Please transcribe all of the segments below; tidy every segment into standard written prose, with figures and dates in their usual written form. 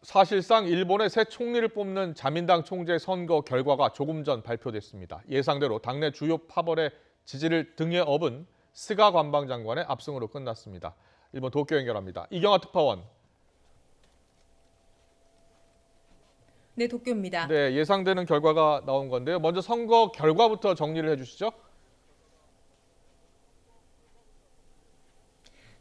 사실상 일본의 새 총리를 뽑는 자민당 총재 선거 결과가 조금 전 발표됐습니다. 예상대로 당내 주요 파벌의 지지를 등에 업은 스가 관방장관의 압승으로 끝났습니다. 일본 도쿄 연결합니다. 이경아 특파원. 네, 도쿄입니다. 네, 예상되는 결과가 나온 건데요. 먼저 선거 결과부터 정리를 해주시죠.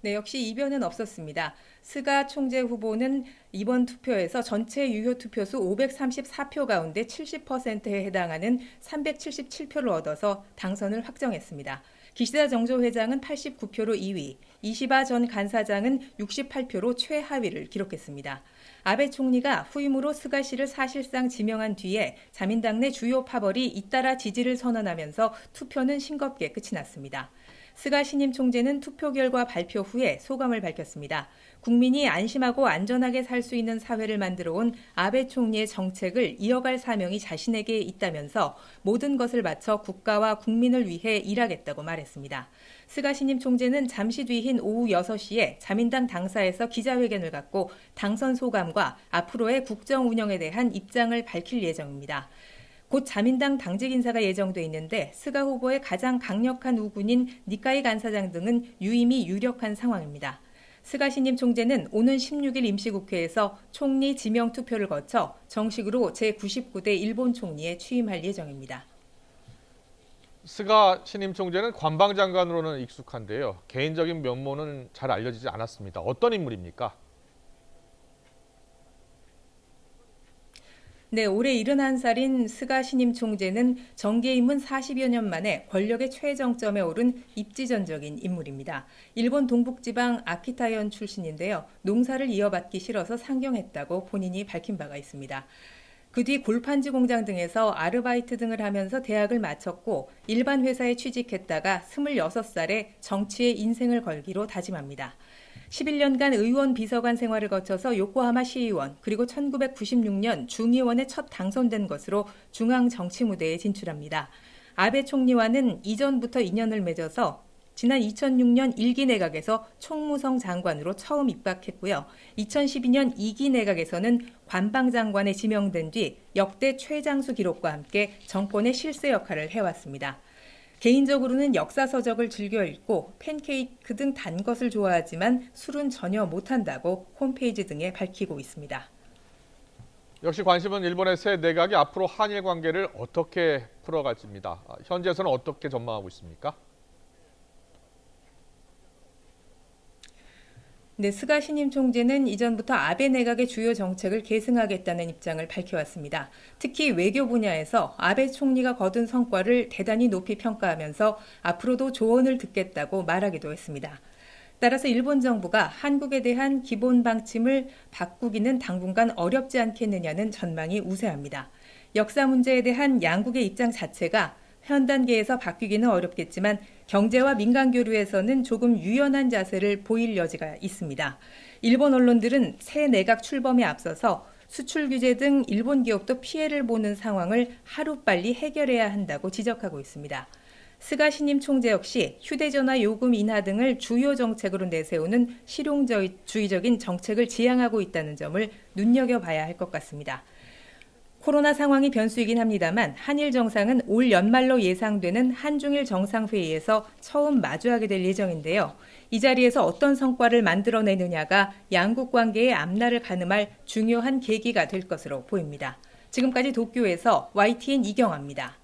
네, 역시 이변은 없었습니다. 스가 총재 후보는 이번 투표에서 전체 유효 투표수 534표 가운데 70%에 해당하는 377표를 얻어서 당선을 확정했습니다. 기시다 정조회장은 89표로 2위, 이시바 전 간사장은 68표로 최하위를 기록했습니다. 아베 총리가 후임으로 스가 씨를 사실상 지명한 뒤에 자민당 내 주요 파벌이 잇따라 지지를 선언하면서 투표는 싱겁게 끝이 났습니다. 스가 신임 총재는 투표 결과 발표 후에 소감을 밝혔습니다. 국민이 안심하고 안전하게 살 수 있는 사회를 만들어 온 아베 총리의 정책을 이어갈 사명이 자신에게 있다면서 모든 것을 바쳐 국가와 국민을 위해 일하겠다고 말했습니다. 스가 신임 총재는 잠시 뒤인 오후 6시에 자민당 당사에서 기자회견을 갖고 당선 소감과 앞으로의 국정 운영에 대한 입장을 밝힐 예정입니다. 곧 자민당 당직 인사가 예정돼 있는데 스가 후보의 가장 강력한 우군인 니카이 간사장 등은 유임이 유력한 상황입니다. 스가 신임 총재는 오는 16일 임시국회에서 총리 지명 투표를 거쳐 정식으로 제99대 일본 총리에 취임할 예정입니다. 스가 신임 총재는 관방장관으로는 익숙한데요. 개인적인 면모는 잘 알려지지 않았습니다. 어떤 인물입니까? 네, 올해 71살인 스가 신임 총재는 정계 입문 40여 년 만에 권력의 최정점에 오른 입지전적인 인물입니다. 일본 동북지방 아키타현 출신인데요. 농사를 이어받기 싫어서 상경했다고 본인이 밝힌 바가 있습니다. 그 뒤 골판지 공장 등에서 아르바이트 등을 하면서 대학을 마쳤고 일반 회사에 취직했다가 26살에 정치에 인생을 걸기로 다짐합니다. 11년간 의원 비서관 생활을 거쳐서 요코하마 시의원 그리고 1996년 중의원에 첫 당선된 것으로 중앙 정치 무대에 진출합니다. 아베 총리와는 이전부터 인연을 맺어서 지난 2006년 1기 내각에서 총무성 장관으로 처음 입각했고요. 2012년 2기 내각에서는 관방장관에 지명된 뒤 역대 최장수 기록과 함께 정권의 실세 역할을 해왔습니다. 개인적으로는 역사서적을 즐겨 읽고 팬케이크 등 단 것을 좋아하지만 술은 전혀 못한다고 홈페이지 등에 밝히고 있습니다. 역시 관심은 일본의 새 내각이 앞으로 한일 관계를 어떻게 풀어갈지입니다. 현지에서는 어떻게 전망하고 있습니까? 네, 스가 신임 총재는 이전부터 아베 내각의 주요 정책을 계승하겠다는 입장을 밝혀왔습니다. 특히 외교 분야에서 아베 총리가 거둔 성과를 대단히 높이 평가하면서 앞으로도 조언을 듣겠다고 말하기도 했습니다. 따라서 일본 정부가 한국에 대한 기본 방침을 바꾸기는 당분간 어렵지 않겠느냐는 전망이 우세합니다. 역사 문제에 대한 양국의 입장 자체가 현 단계에서 바뀌기는 어렵겠지만 경제와 민간 교류에서는 조금 유연한 자세를 보일 여지가 있습니다. 일본 언론들은 새 내각 출범에 앞서서 수출 규제 등 일본 기업도 피해를 보는 상황을 하루빨리 해결해야 한다고 지적하고 있습니다. 스가 신임 총재 역시 휴대전화 요금 인하 등을 주요 정책으로 내세우는 실용주의적인 정책을 지향하고 있다는 점을 눈여겨봐야 할 것 같습니다. 코로나 상황이 변수이긴 합니다만 한일 정상은 올 연말로 예상되는 한중일 정상회의에서 처음 마주하게 될 예정인데요. 이 자리에서 어떤 성과를 만들어내느냐가 양국 관계의 앞날을 가늠할 중요한 계기가 될 것으로 보입니다. 지금까지 도쿄에서 YTN 이경아입니다.